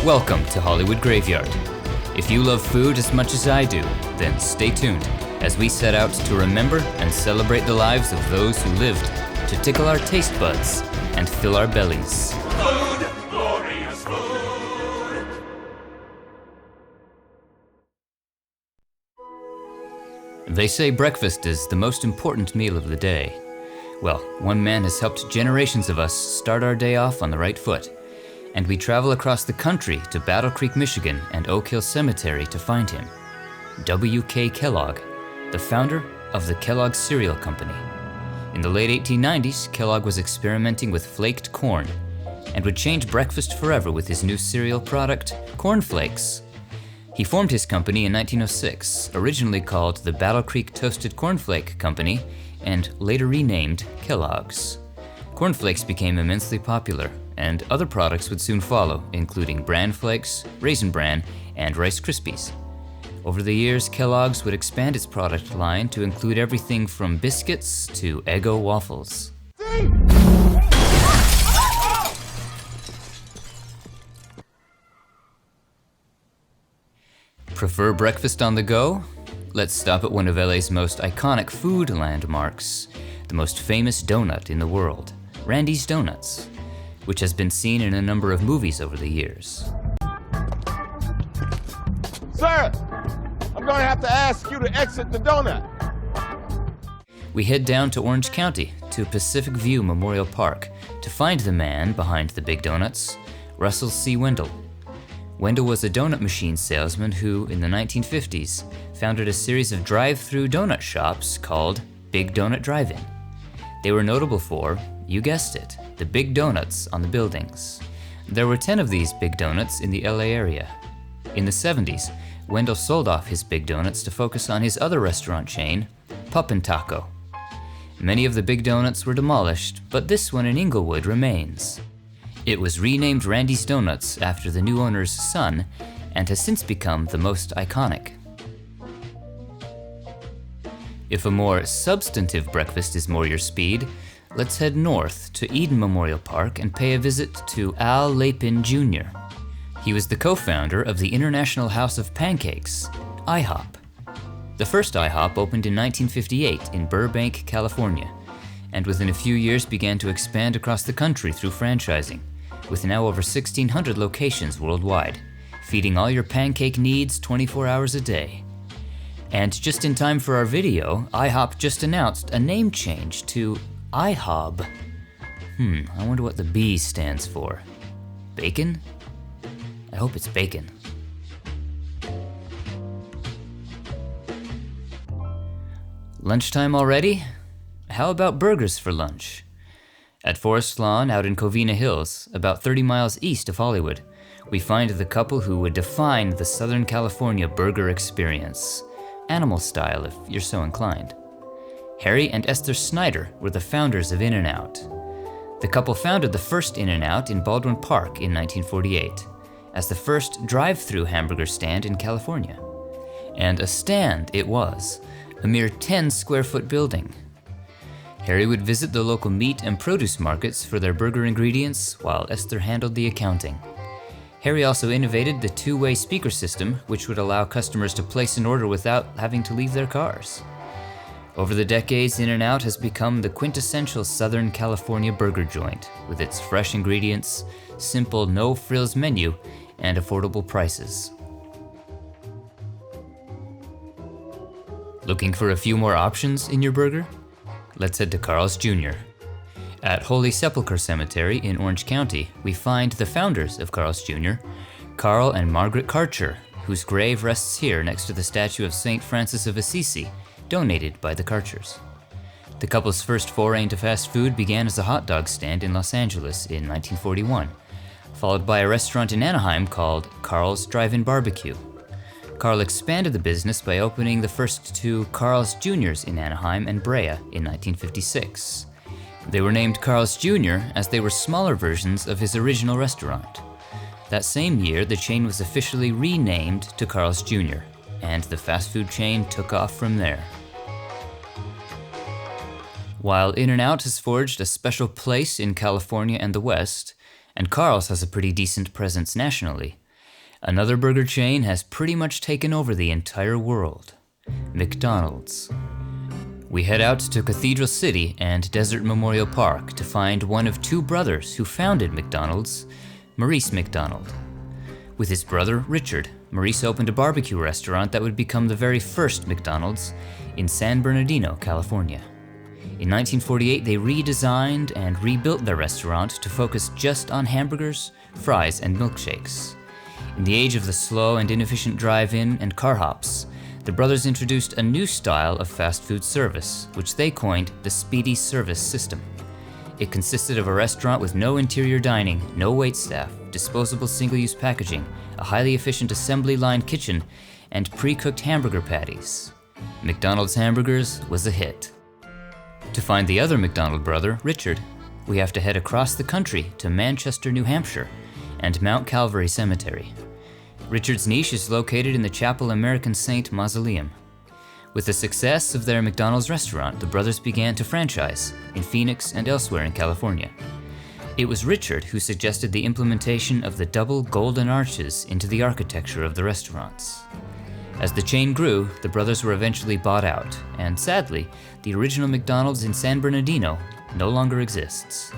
Welcome to Hollywood Graveyard. If you love food as much as I do, then stay tuned as we set out to remember and celebrate the lives of those who lived to tickle our taste buds and fill our bellies. Food, glorious food. They say breakfast is the most important meal of the day. Well, one man has helped generations of us start our day off on the right foot. And we travel across the country to Battle Creek, Michigan and Oak Hill Cemetery to find him. W.K. Kellogg, the founder of the Kellogg Cereal Company. In the late 1890s, Kellogg was experimenting with flaked corn and would change breakfast forever with his new cereal product, Corn Flakes. He formed his company in 1906, originally called the Battle Creek Toasted Cornflake Company and later renamed Kellogg's. Corn Flakes became immensely popular, and other products would soon follow, including Bran Flakes, Raisin Bran, and Rice Krispies. Over the years, Kellogg's would expand its product line to include everything from biscuits to Eggo waffles. Prefer breakfast on the go? Let's stop at one of LA's most iconic food landmarks, the most famous donut in the world, Randy's Doughnuts, which has been seen in a number of movies over the years. Sir, I'm gonna have to ask you to exit the donut. We head down to Orange County to Pacific View Memorial Park to find the man behind the Big Donuts, Russell C. Wendell. Wendell was a donut machine salesman who, in the 1950s, founded a series of drive-through donut shops called Big Donut Drive-In. They were notable for, you guessed it, the big donuts on the buildings. There were 10 of these Big Donuts in the LA area. In the 70s, Wendell sold off his Big Donuts to focus on his other restaurant chain, Puppin' Taco. Many of the Big Donuts were demolished, but this one in Inglewood remains. It was renamed Randy's Doughnuts after the new owner's son and has since become the most iconic. If a more substantive breakfast is more your speed, let's head north to Eden Memorial Park and pay a visit to Al Lapin Jr. He was the co-founder of the International House of Pancakes, IHOP. The first IHOP opened in 1958 in Burbank, California, and within a few years began to expand across the country through franchising, with now over 1,600 locations worldwide, feeding all your pancake needs 24 hours a day. And just in time for our video, IHOP just announced a name change to IHOB. I wonder what the B stands for. Bacon? I hope it's bacon. Lunchtime already? How about burgers for lunch? At Forest Lawn out in Covina Hills, about 30 miles east of Hollywood, we find the couple who would define the Southern California burger experience. Animal style if you're so inclined. Harry and Esther Snyder were the founders of InNOut. The couple founded the first InNOut in Baldwin Park in 1948 as the first drive-through hamburger stand in California. And a stand it was, a mere 10 square foot building. Harry would visit the local meat and produce markets for their burger ingredients while Esther handled the accounting. Harry also innovated the two-way speaker system, which would allow customers to place an order without having to leave their cars. Over the decades, InNOut has become the quintessential Southern California burger joint, with its fresh ingredients, simple no-frills menu, and affordable prices. Looking for a few more options in your burger? Let's head to Carl's Jr. At Holy Sepulchre Cemetery in Orange County, we find the founders of Carl's Jr., Carl and Margaret Karcher, whose grave rests here next to the statue of St. Francis of Assisi, donated by the Karchers. The couple's first foray into fast food began as a hot dog stand in Los Angeles in 1941, followed by a restaurant in Anaheim called Carl's Drive-In Barbecue. Carl expanded the business by opening the first two Carl's Jr.'s in Anaheim and Brea in 1956. They were named Carl's Jr. as they were smaller versions of his original restaurant. That same year, the chain was officially renamed to Carl's Jr., and the fast food chain took off from there. While InNOut has forged a special place in California and the West, and Carl's has a pretty decent presence nationally, Another burger chain has pretty much taken over the entire world: McDonald's. We head out to Cathedral City and Desert Memorial Park to find one of two brothers who founded McDonald's, Maurice McDonald. With his brother, Richard, Maurice opened a barbecue restaurant that would become the very first McDonald's in San Bernardino, California. In 1948, they redesigned and rebuilt their restaurant to focus just on hamburgers, fries, and milkshakes. In the age of the slow and inefficient drive-in and car hops, the brothers introduced a new style of fast food service, which they coined the speedy service system. It consisted of a restaurant with no interior dining, no waitstaff, disposable single-use packaging, a highly efficient assembly line kitchen, and pre-cooked hamburger patties. McDonald's Hamburgers was a hit. To find the other McDonald brother, Richard, we have to head across the country to Manchester, New Hampshire, and Mount Calvary Cemetery. Richard's niche is located in the Chapel American Saint Mausoleum. With the success of their McDonald's restaurant, the brothers began to franchise in Phoenix and elsewhere in California. It was Richard who suggested the implementation of the double golden arches into the architecture of the restaurants. As the chain grew, the brothers were eventually bought out, and sadly, the original McDonald's in San Bernardino no longer exists.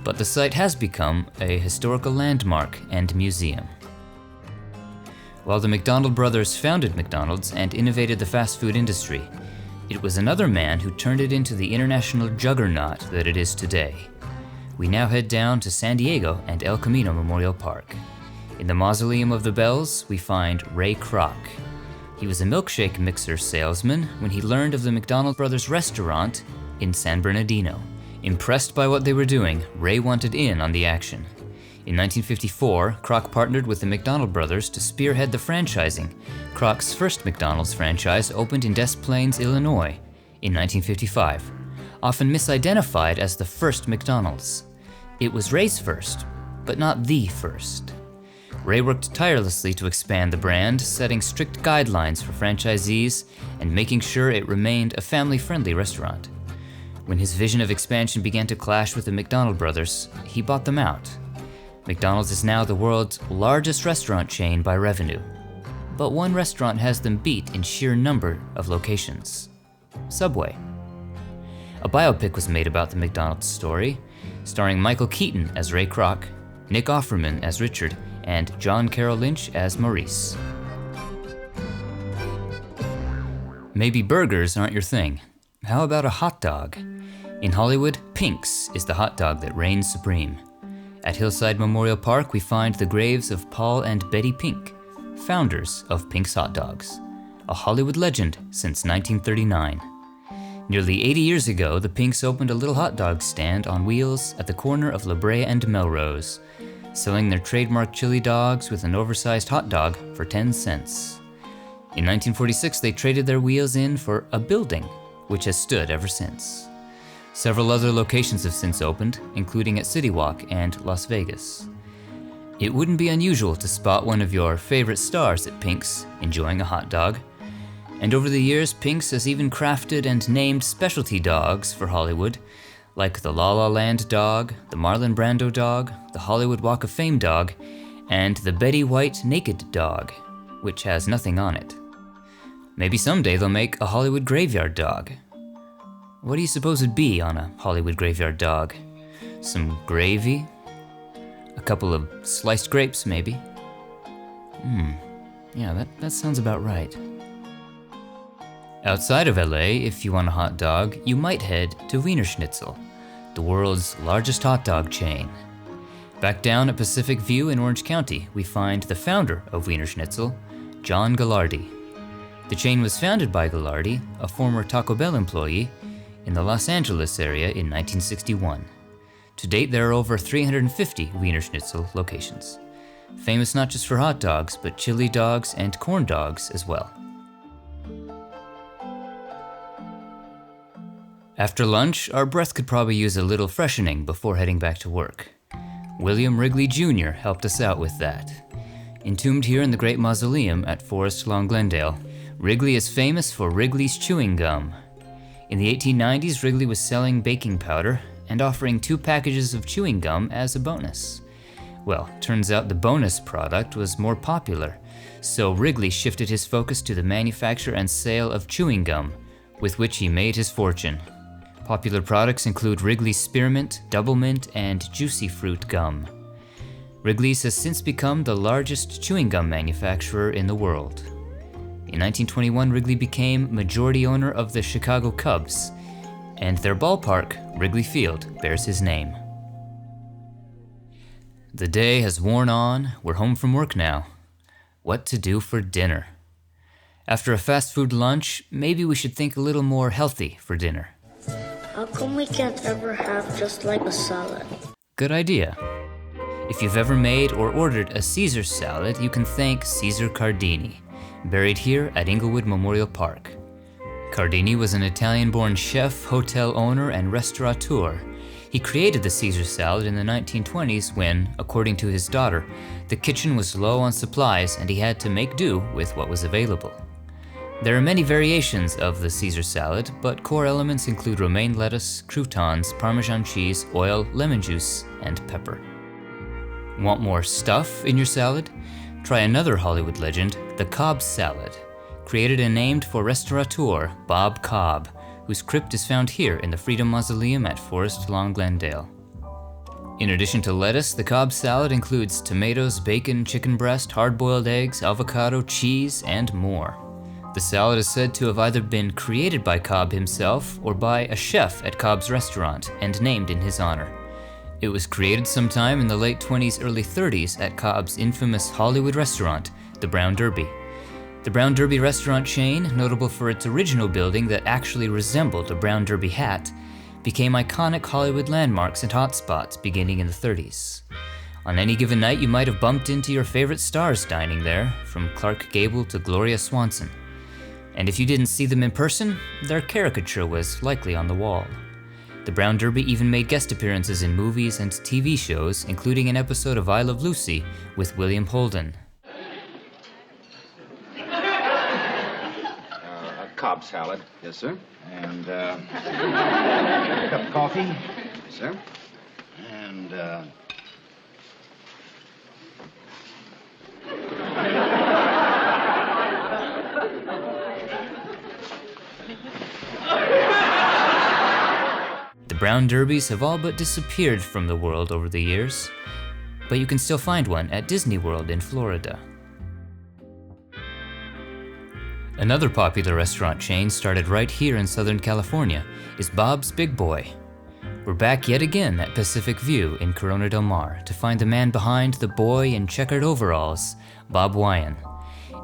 But the site has become a historical landmark and museum. While the McDonald brothers founded McDonald's and innovated the fast food industry, it was another man who turned it into the international juggernaut that it is today. We now head down to San Diego and El Camino Memorial Park. In the Mausoleum of the Bells, we find Ray Kroc. He was a milkshake mixer salesman when he learned of the McDonald brothers restaurant in San Bernardino. Impressed by what they were doing, Ray wanted in on the action. In 1954, Kroc partnered with the McDonald brothers to spearhead the franchising. Kroc's first McDonald's franchise opened in Des Plaines, Illinois in 1955, often misidentified as the first McDonald's. It was Ray's first, but not the first. Ray worked tirelessly to expand the brand, setting strict guidelines for franchisees and making sure it remained a family-friendly restaurant. When his vision of expansion began to clash with the McDonald brothers, he bought them out. McDonald's is now the world's largest restaurant chain by revenue, but one restaurant has them beat in sheer number of locations: Subway. A biopic was made about the McDonald's story, starring Michael Keaton as Ray Kroc, Nick Offerman as Richard, and John Carroll Lynch as Maurice. Maybe burgers aren't your thing. How about a hot dog? In Hollywood, Pink's is the hot dog that reigns supreme. At Hillside Memorial Park, we find the graves of Paul and Betty Pink, founders of Pink's Hot Dogs, a Hollywood legend since 1939. Nearly 80 years ago, the Pinks opened a little hot dog stand on wheels at the corner of La Brea and Melrose, selling their trademark chili dogs with an oversized hot dog for 10 cents. In 1946, they traded their wheels in for a building, which has stood ever since. Several other locations have since opened, including at City Walk and Las Vegas. It wouldn't be unusual to spot one of your favorite stars at Pink's enjoying a hot dog. And over the years, Pink's has even crafted and named specialty dogs for Hollywood, like the La La Land dog, the Marlon Brando dog, the Hollywood Walk of Fame dog, and the Betty White Naked dog, which has nothing on it. Maybe someday they'll make a Hollywood graveyard dog. What do you suppose would be on a Hollywood graveyard dog? Some gravy? A couple of sliced grapes, maybe? Yeah, that sounds about right. Outside of LA, if you want a hot dog, you might head to Wienerschnitzel, the world's largest hot dog chain. Back down at Pacific View in Orange County, we find the founder of Wienerschnitzel, John Galardi. The chain was founded by Galardi, a former Taco Bell employee, in the Los Angeles area in 1961. To date, there are over 350 Wienerschnitzel locations, famous not just for hot dogs, but chili dogs and corn dogs as well. After lunch, our breath could probably use a little freshening before heading back to work. William Wrigley Jr. helped us out with that. Entombed here in the Great Mausoleum at Forest Lawn, Glendale, Wrigley is famous for Wrigley's chewing gum. In the 1890s, Wrigley was selling baking powder and offering 2 packages of chewing gum as a bonus. Well, turns out the bonus product was more popular, so Wrigley shifted his focus to the manufacture and sale of chewing gum, with which he made his fortune. Popular products include Wrigley's Spearmint, Double Mint, and Juicy Fruit gum. Wrigley's has since become the largest chewing gum manufacturer in the world. In 1921, Wrigley became majority owner of the Chicago Cubs, and their ballpark, Wrigley Field, bears his name. The day has worn on, we're home from work now. What to do for dinner? After a fast food lunch, maybe we should think a little more healthy for dinner. How come we can't ever have just like a salad? Good idea. If you've ever made or ordered a Caesar salad, you can thank Cesare Cardini, buried here at Inglewood Memorial Park. Cardini was an Italian-born chef, hotel owner, and restaurateur. He created the Caesar salad in the 1920s when, according to his daughter, the kitchen was low on supplies and he had to make do with what was available. There are many variations of the Caesar salad, but core elements include romaine lettuce, croutons, Parmesan cheese, oil, lemon juice, and pepper. Want more stuff in your salad? Try another Hollywood legend, the Cobb salad, created and named for restaurateur Bob Cobb, whose crypt is found here in the Freedom Mausoleum at Forest Lawn, Glendale. In addition to lettuce, the Cobb salad includes tomatoes, bacon, chicken breast, hard-boiled eggs, avocado, cheese, and more. The salad is said to have either been created by Cobb himself or by a chef at Cobb's restaurant and named in his honor. It was created sometime in the late 20s, early 30s at Cobb's infamous Hollywood restaurant, the Brown Derby. The Brown Derby restaurant chain, notable for its original building that actually resembled a Brown Derby hat, became iconic Hollywood landmarks and hotspots beginning in the 30s. On any given night, you might have bumped into your favorite stars dining there, from Clark Gable to Gloria Swanson. And if you didn't see them in person, their caricature was likely on the wall. The Brown Derby even made guest appearances in movies and TV shows, including an episode of I Love Lucy with William Holden. Cobb salad. Yes, sir. And a cup of coffee. Yes, sir. And The Brown Derbies have all but disappeared from the world over the years, but you can still find one at Disney World in Florida. Another popular restaurant chain started right here in Southern California is Bob's Big Boy. We're back yet again at Pacific View in Corona Del Mar to find the man behind the boy in checkered overalls, Bob Wian.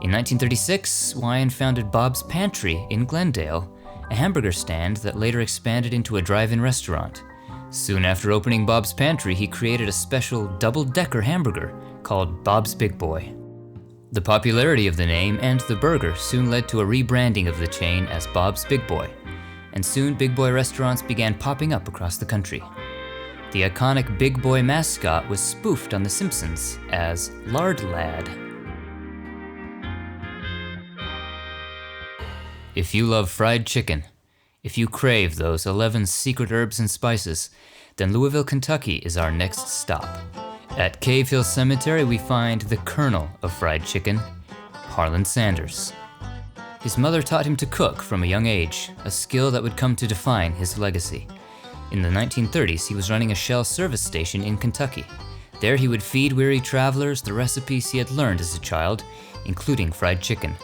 In 1936, Wian founded Bob's Pantry in Glendale, a hamburger stand that later expanded into a drive-in restaurant. Soon after opening Bob's Pantry, he created a special double-decker hamburger called Bob's Big Boy. The popularity of the name and the burger soon led to a rebranding of the chain as Bob's Big Boy, and soon Big Boy restaurants began popping up across the country. The iconic Big Boy mascot was spoofed on The Simpsons as Lard Lad. If you love fried chicken, if you crave those 11 secret herbs and spices, then Louisville, Kentucky is our next stop. At Cave Hill Cemetery, we find the colonel of fried chicken, Harland Sanders. His mother taught him to cook from a young age, a skill that would come to define his legacy. In the 1930s, he was running a Shell service station in Kentucky. There he would feed weary travelers the recipes he had learned as a child, including fried chicken.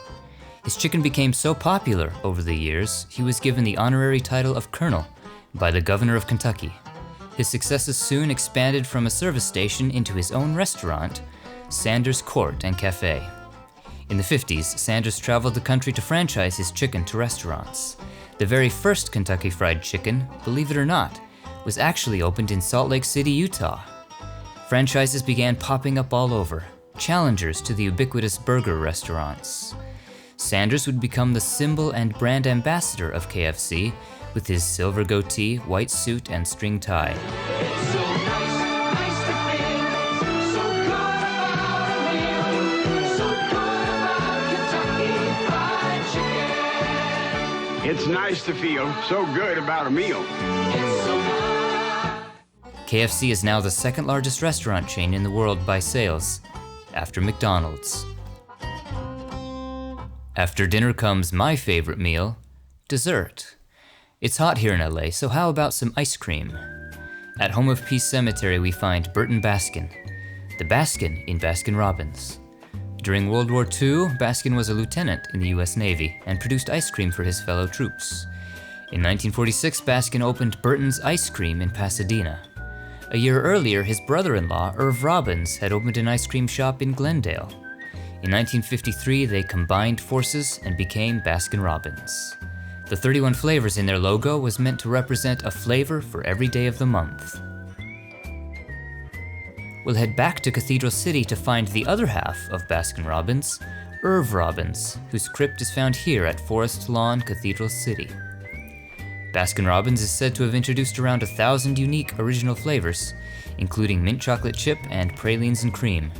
His chicken became so popular over the years, he was given the honorary title of Colonel by the governor of Kentucky. His successes soon expanded from a service station into his own restaurant, Sanders Court and Cafe. In the 50s, Sanders traveled the country to franchise his chicken to restaurants. The very first Kentucky Fried Chicken, believe it or not, was actually opened in Salt Lake City, Utah. Franchises began popping up all over, challengers to the ubiquitous burger restaurants. Sanders would become the symbol and brand ambassador of KFC with his silver goatee, white suit, and string tie. It's so nice to feel so good about a meal, so good about Kentucky Fried Chicken. It's nice to feel so good about a meal. It's so KFC is now the second largest restaurant chain in the world by sales, after McDonald's. After dinner comes my favorite meal, dessert. It's hot here in LA, so how about some ice cream? At Home of Peace Cemetery we find Burton Baskin, the Baskin in Baskin Robbins. During World War II, Baskin was a lieutenant in the US Navy and produced ice cream for his fellow troops. In 1946, Baskin opened Burton's Ice Cream in Pasadena. A year earlier, his brother-in-law, Irv Robbins, had opened an ice cream shop in Glendale. In 1953, they combined forces and became Baskin Robbins. The 31 flavors in their logo was meant to represent a flavor for every day of the month. We'll head back to Cathedral City to find the other half of Baskin Robbins, Irv Robbins, whose crypt is found here at Forest Lawn, Cathedral City. Baskin Robbins is said to have introduced around 1,000 unique original flavors, including mint chocolate chip and pralines and cream.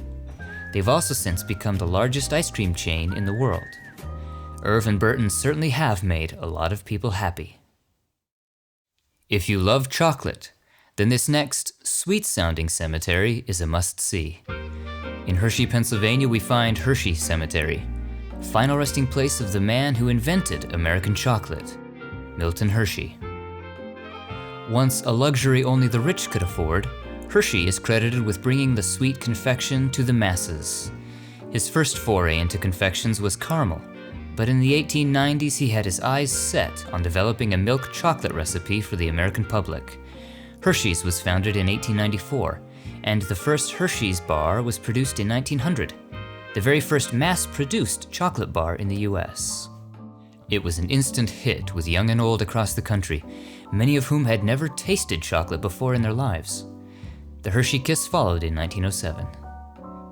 They've also since become the largest ice cream chain in the world. Irv and Burton certainly have made a lot of people happy. If you love chocolate, then this next sweet-sounding cemetery is a must-see. In Hershey, Pennsylvania, we find Hershey Cemetery, final resting place of the man who invented American chocolate, Milton Hershey. Once a luxury only the rich could afford, Hershey is credited with bringing the sweet confection to the masses. His first foray into confections was caramel, but in the 1890s he had his eyes set on developing a milk chocolate recipe for the American public. Hershey's was founded in 1894, and the first Hershey's bar was produced in 1900, the very first mass-produced chocolate bar in the US. It was an instant hit with young and old across the country, many of whom had never tasted chocolate before in their lives. The Hershey Kiss followed in 1907.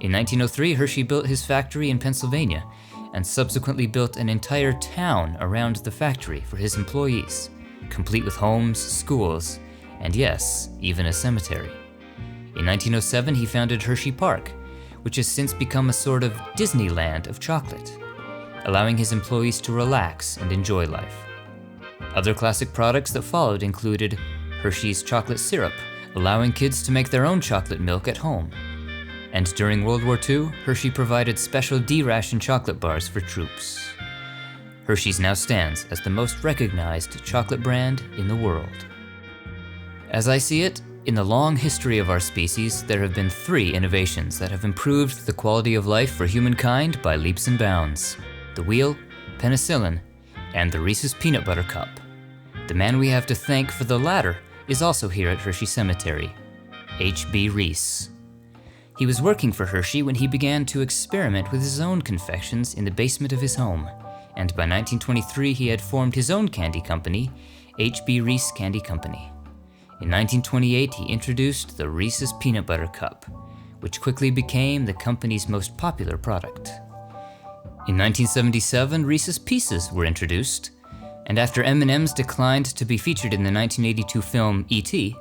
In 1903, Hershey built his factory in Pennsylvania, and subsequently built an entire town around the factory for his employees, complete with homes, schools, and yes, even a cemetery. In 1907, he founded Hershey Park, which has since become a sort of Disneyland of chocolate, allowing his employees to relax and enjoy life. Other classic products that followed included Hershey's chocolate syrup, allowing kids to make their own chocolate milk at home. And during World War II, Hershey provided special D-ration chocolate bars for troops. Hershey's now stands as the most recognized chocolate brand in the world. As I see it, in the long history of our species, there have been 3 innovations that have improved the quality of life for humankind by leaps and bounds: the wheel, penicillin, and the Reese's Peanut Butter Cup. The man we have to thank for the latter is also here at Hershey Cemetery, H.B. Reese. He was working for Hershey when he began to experiment with his own confections in the basement of his home, and by 1923 he had formed his own candy company, H.B. Reese Candy Company. In 1928, he introduced the Reese's Peanut Butter Cup, which quickly became the company's most popular product. In 1977, Reese's Pieces were introduced, and after M&M's declined to be featured in the 1982 film E.T.,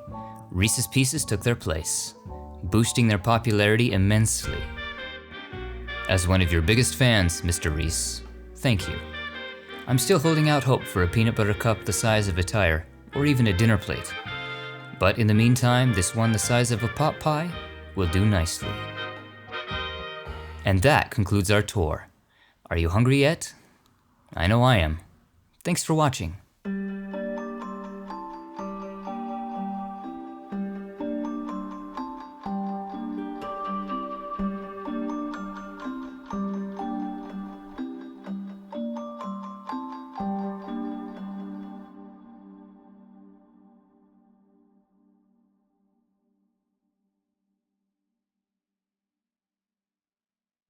Reese's Pieces took their place, boosting their popularity immensely. As one of your biggest fans, Mr. Reese, thank you. I'm still holding out hope for a peanut butter cup the size of a tire, or even a dinner plate. But in the meantime, this one the size of a pot pie will do nicely. And that concludes our tour. Are you hungry yet? I know I am. Thanks for watching.